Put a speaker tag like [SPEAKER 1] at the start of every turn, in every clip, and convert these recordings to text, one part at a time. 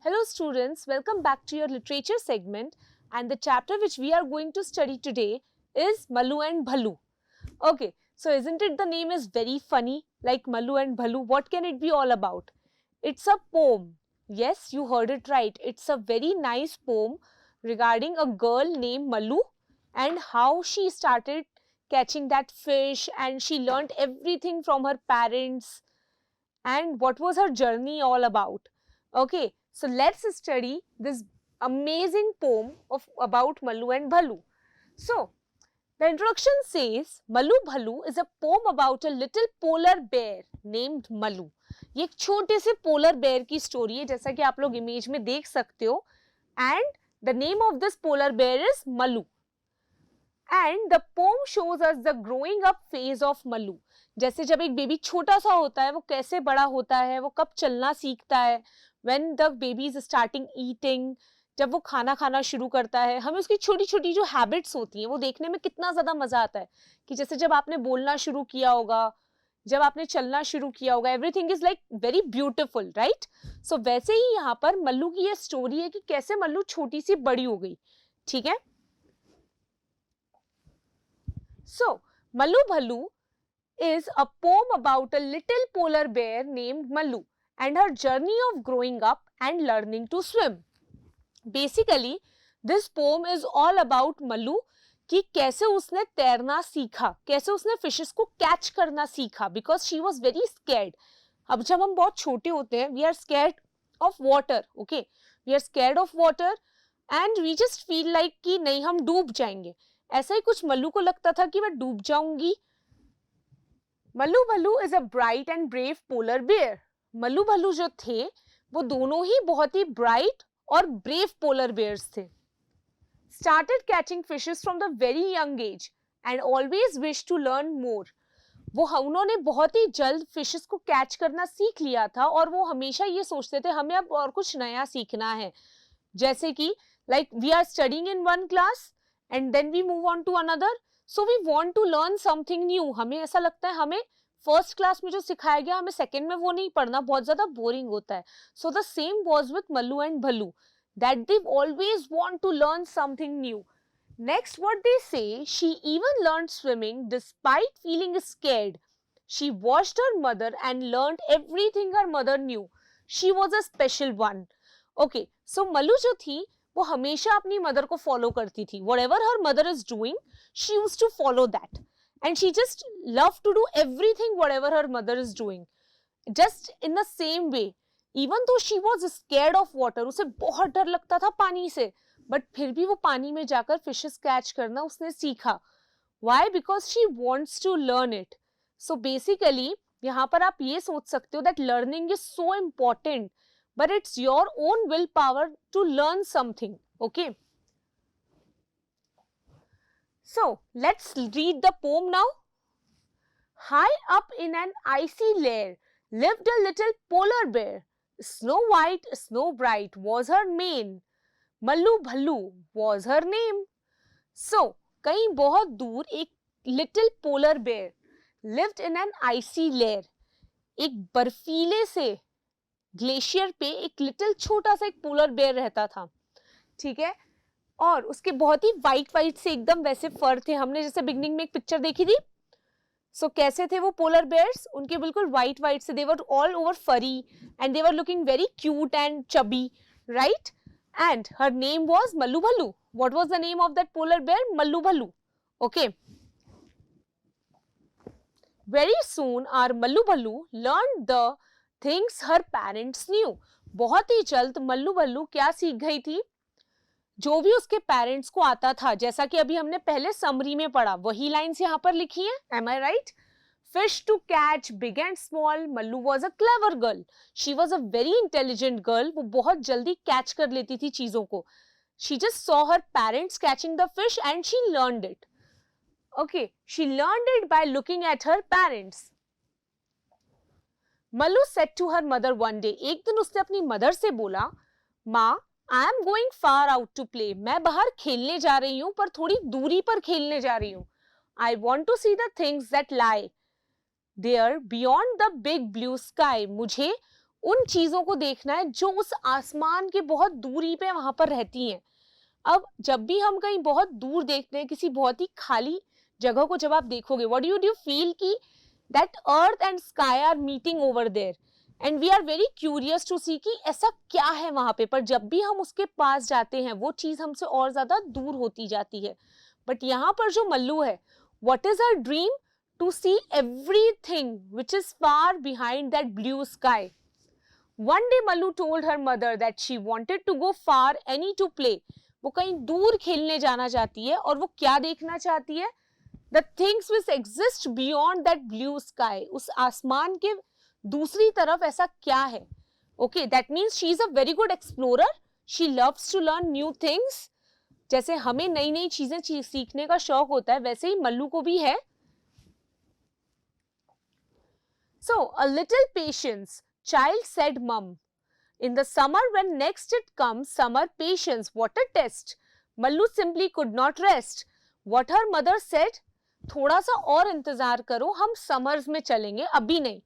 [SPEAKER 1] Hello students, welcome back to your literature segment, and the chapter which we are going to study today is Mallu and Bhallu. Okay, so isn't it the name is very funny, like Mallu and Bhallu? What can it be all about? It's a poem. Yes, you heard it right. It's a very nice poem regarding a girl named Mallu and how she started catching that fish and she learned everything from her parents and what was her journey all about. Okay, so let's study this amazing poem about Mallu and Bhallu. So, the introduction says, Mallu Bhallu is a poem about a little polar bear named Mallu. ये एक छोटे से polar bear की story है, जैसा कि आप लोग image में देख सकते हो. And the name of this polar bear is Mallu. And the poem shows us the growing up phase of Mallu. जैसे जब एक बेबी छोटा सा होता है वो कैसे बड़ा होता है, वो कब चलना सीखता है, when the baby is starting eating, जब वो खाना खाना शुरू करता है, हमें उसकी छोटी छोटी जो हैबिट्स होती हैं वो देखने में कितना ज़्यादा मज़ा आता है कि जैसे जब आपने बोलना शुरू किया होगा, जब आपने चलना शुरू किया होगा, everything is like very beautiful, right? So वैसे ही यहाँ पर मल्लू की ये स्टोरी है कि कैसे मल्लू छोटी सी बड़ी हो गई. ठीक है. सो Mallu भल्लू is a poem about a little polar bear named Mallu and her journey of growing up and learning to swim. Basically, this poem is all about Mallu कि कैसे उसने तैरना सीखा, कैसे उसने फिशेस को कैच करना सीखा, because she was very scared. अब जब हम बहुत छोटे होते हैं, we are scared of water, okay? We are scared of water and we just feel like कि नहीं हम डूब जाएंगे. ऐसा ही कुछ मल्लू को लगता था कि मैं डूब जाऊंगी. Mallu Bhallu is a bright and brave polar bear. Mallu Bhallu जो थे वो दोनों ही बहुत ही ब्राइट और ब्रेव पोलर बेयर्स थे. Started catching fishes from the very young age and always wish to learn more. उन्होंने बहुत ही जल्द फिशेस को कैच करना सीख लिया था और वो हमेशा ये सोचते थे हमें अब और कुछ नया सीखना है. जैसे कि like we are studying in one class and then we move on to another. So we want to learn something new. हमें ऐसा लगता है हमें फर्स्ट क्लास में जो सिखाया गया हमें सेकेंड में वो नहीं पढ़ना, बहुत ज्यादा बोरिंग होता है. So the same was with Mallu and Bhallu, that they always want to learn something new. Next what they say, she even learn swimming despite feeling scared. She watched her mother and learn everything her mother knew. She was a special one. Okay, so Mallu जो थी वो हमेशा अपनी mother को follow करती थी. whatever her mother is doing, she used to follow that and she just loved to do everything whatever her mother is doing, just in the same way. even though she was scared of water, उसे बहुत डर लगता था पानी से, but फिर भी वो पानी में जाकर fishes catch करना उसने सीखा. why? because she wants to learn it. so basically यहाँ पर आप ये सोच सकते हो that learning is so important, but it's your own willpower to learn something. Okay, so let's read the poem now. High up in an icy lair lived a little polar bear. Snow white, snow bright was her mane. Mallu Bhallu was her name. So कहीं बहुत दूर एक little polar bear lived in an icy lair. एक बर्फीले से glacier पे एक little छोटा सा एक पोलर बेयर रहता था. ठीक है, और उसके बहुत ही वाइट से एकदम वैसे फर थे. हमने जैसे बिगनिंग में एक पिक्चर देखी थी. सो कैसे थे वो पोलर बेयर्स? उनके बिल्कुल वाइट से, they were all over furry and they were looking very cute and chubby, right? And her name was Mallu Bhallu. What was the name of that polar bear? Mallu Bhallu. Okay, very soon our Mallu Bhallu learn the things her parents knew. बहुत ही जल्द मल्लू भल्लू क्या सीख गई थी? जो भी उसके पेरेंट्स को आता था. जैसा कि अभी हमने पहले समरी में पढ़ा, वही लाइंस यहाँ पर लिखी हैं. Am I right? Fish to catch big and small. Mallu was a clever girl. She was a very intelligent girl. वो बहुत जल्दी कैच कर लेती थी चीजों को. She just saw her parents catching the fish and she learned it. Okay, she learned it by looking at her parents. Mallu said to her mother one day. एक दिन उसने अपनी मदर से बोला, माँ, I am going far out to play. मैं बाहर खेलने जा रही हूँ, पर थोड़ी दूरी पर खेलने जा रही हूँ. I want to see the things that lie there beyond the big blue sky. मुझे उन चीजों को देखना है जो उस आसमान के बहुत दूरी पे वहां पर रहती हैं। अब जब भी हम कहीं बहुत दूर देखते हैं, किसी बहुत ही खाली जगह को जब आप देखोगे, व्हाट डू यू फील कि that earth and sky are meeting over there, and we are very curious to see कि ऐसा क्या है वहां पे। पर जब भी हम उसके पास जाते हैं वो चीज हमसे और ज्यादा दूर होती जाती है। बट यहाँ पर जो मल्लू है, what is her dream? To see everything which is far behind that blue sky. One day Mallu told her mother that she wanted to go far any to play. वो कहीं दूर खेलने जाना चाहती है और वो क्या देखना चाहती है? The things which exist beyond that blue sky. उस आसमान के दूसरी तरफ ऐसा क्या है? Okay, that means she is a very good explorer. She loves to learn new things. जैसे हमें नई नई चीजें सीखने का शौक होता है, वैसे ही मल्लू को भी है. So, a little patience. Child said mum. In the summer when next it comes, summer patience, what a test. Mallu simply could not rest. What her mother said, थोड़ा सा और इंतजार करो, हम समर्स में चलेंगे, अभी नहीं,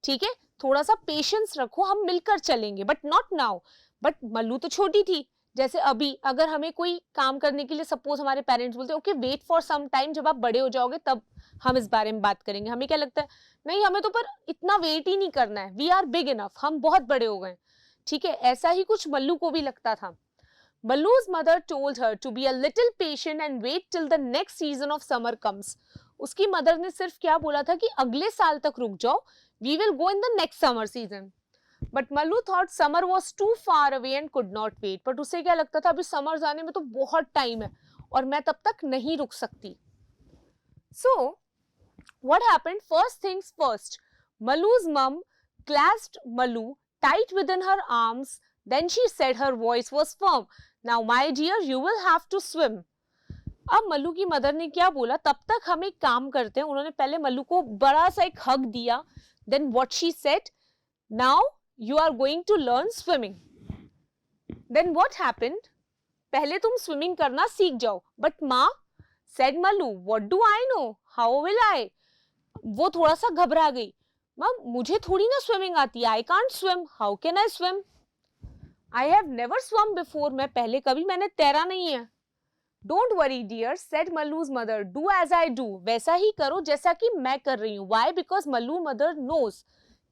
[SPEAKER 1] ठीक है, थोड़ा सा पेशेंस रखो, हम मिलकर चलेंगे, but not now. But Mallu तो छोटी थी. जैसे अभी अगर हमें कोई काम करने के लिए सपोज हमारे पेरेंट्स बोलते हैं okay wait for some time, जब आप बड़े हो जाओगे तब हम इस बारे में बात करेंगे, हमें क्या लगता है नहीं हमें तो पर इतना वेट ही नहीं करना है, वी आर बिग इनफ, हम बहुत बड़े हो गए, ठीक है. ऐसा ही कुछ मल्लू को भी लगता था. Mallu's mother told her to be a little patient and wait till the next season of summer comes. उसकी मदर ने सिर्फ क्या बोला था कि अगले साल तक रुक जाओ, we will go in the next summer season. But Mallu thought summer was too far away and could not wait. But उसे क्या लगता था अभी समर जाने में तो बहुत टाइम है और मैं तब तक नहीं रुक सकती. So what happened? First things first, Mallu's mum clasped Mallu tight within her arms. Then she said, her voice was firm, now my dear you will have to swim. अब मल्लू की मदर ने क्या बोला, तब तक हम एक काम करते हैं, उन्होंने पहले मल्लू को बड़ा सा एक हग दिया. Then what she said, now you are going to learn swimming. Then what happened? पहले तुम स्विमिंग करना सीख जाओ. But माँ, said Mallu, what do I know? How will I? वो थोड़ा सा घबरा गई. माँ मुझे थोड़ी ना स्विमिंग आती है, I can't swim. How can I swim? I have never swum before. मैं पहले कभी मैंने तैरा नहीं है. Don't worry dear, said Mallu's mother. Do as I do. वैसा ही करो जैसा कि मैं कर रही हूँ. Why? Because Mallu mother knows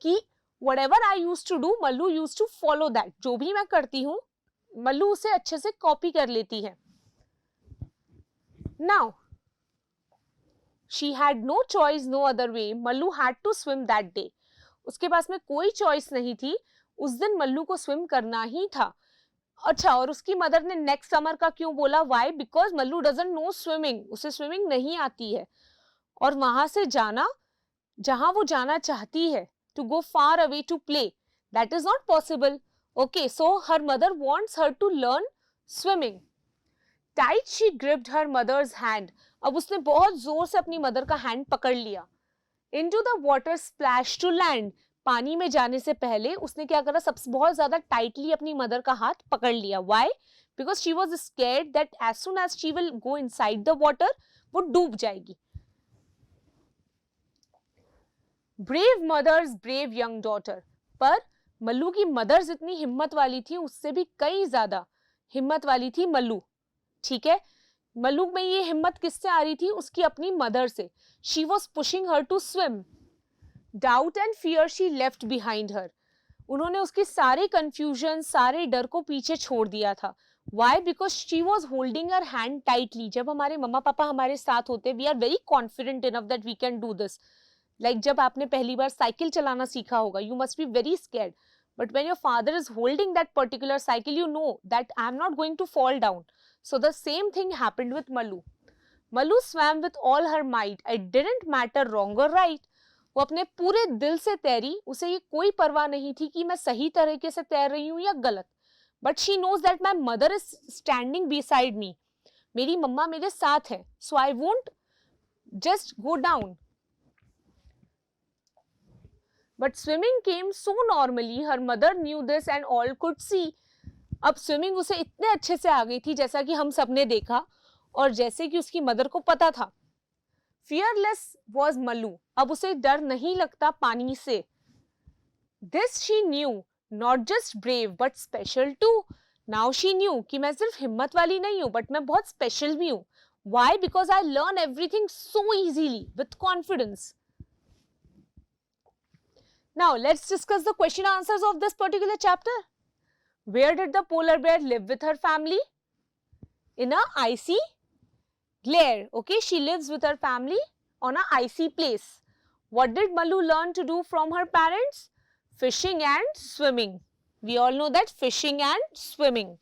[SPEAKER 1] कि whatever I used to do, Mallu used to follow that. जो भी मैं करती हूँ, मल्लू उसे अच्छे से कॉपी कर लेती है. Now, she had no choice, no other way. Mallu had to swim that day. उसके पास में कोई चॉइस नहीं थी, उस दिन मल्लू को स्विम करना ही था. अच्छा, और उसकी मदर ने नेक्स्ट समर का क्यों बोला? Why? Because Mallu doesn't know swimming, उसे स्विमिंग नहीं आती है और वहां से जाना जहां वो जाना चाहती है, to go far away to play, that is not possible. Okay, so her mother wants her to learn swimming. Tight she gripped her mother's hand. अब उसने बहुत जोर से अपनी मदर का हैंड पकड़ लिया. Into the water splash to land. पानी में जाने से पहले उसने क्या करा, सबसे बहुत ज्यादा टाइटली अपनी मदर का हाथ पकड़ लिया. Why? Because she was scared that as soon as she will go inside the water वो डूब जाएगी. Brave mothers brave young daughter. पर मल्लू की मदर्स इतनी हिम्मत वाली थी, उससे भी कई ज्यादा हिम्मत वाली थी मल्लू. ठीक है, मल्लू में ये हिम्मत किससे आ रही थी? उसकी अपनी मदर से. She was pushing her to swim. Doubt and fear she left behind her. उन्होंने उसके सारे कंफ्यूजन, सारे डर को पीछे छोड़ दिया था. Why? Because she was holding her hand tightly. जब हमारे मम्मा पापा हमारे साथ होते, we are very confident enough that we can do this. Like जब आपने पहली बार साइकिल चलाना सीखा होगा, you must be very scared, but when your father is holding that particular cycle, you know that I am not going to fall down. So the same thing happened with Mallu. Mallu swam with all her might. It didn't matter wrong or right. वो अपने पूरे दिल से तैरी, उसे ये कोई परवाह नहीं थी कि मैं सही तरीके से तैर रही हूँ या गलत. But she knows that my mother is standing beside me. मेरी मम्मा मेरे साथ है, so I won't just go down. But swimming came so normally. Her mother knew this and all could see. अब स्विमिंग उसे इतने अच्छे से आ गई थी, जैसा कि हम सबने देखा और जैसे कि उसकी मदर को पता था. Fearless was Mallu. अब उसे डर नहीं लगता पानी से. This she knew, not just brave but special too. Now she knew कि मैं सिर्फ हिम्मत वाली नहीं हूँ, but मैं बहुत special भी हूँ. Why? Because I learn everything so easily with confidence. Now let's discuss the question answers of this particular chapter. Where did the polar bear live with her family? In a icy glare. Okay, she lives with her family on a icy place. What did Mallu learn to do from her parents? Fishing and swimming. We all know that fishing and swimming.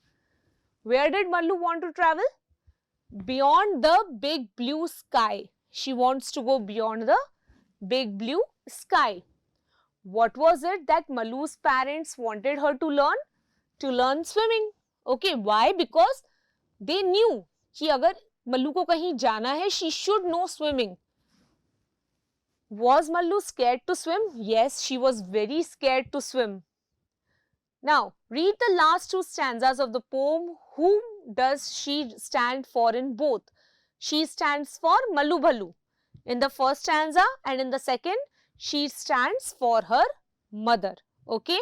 [SPEAKER 1] Where did Mallu want to travel? Beyond the big blue sky. She wants to go beyond the big blue sky. What was it that Mallu's parents wanted her to learn? To learn swimming. Okay, why? Because they knew कि अगर Mallu को कहीं जाना है, she should know swimming. Was Mallu scared to swim? Yes, she was very scared to swim. Now, read the last two stanzas of the poem. Whom does she stand for in both? She stands for Mallu Bhalu in the first stanza, and in the second, she stands for her mother. Okay.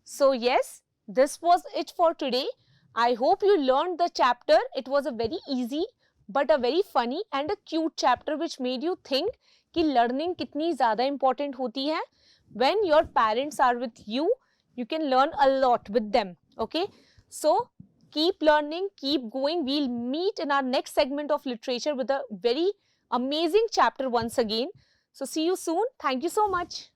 [SPEAKER 1] So, yes, this was it for today. I hope you learned the chapter. It was a very easy but a very funny and a cute chapter which made you think कि learning कितनी ज़्यादा important होती है. When your parents are with you, you can learn a lot with them. Okay. So, keep learning, keep going. We'll meet in our next segment of literature with a very amazing chapter once again. So, see you soon. Thank you so much.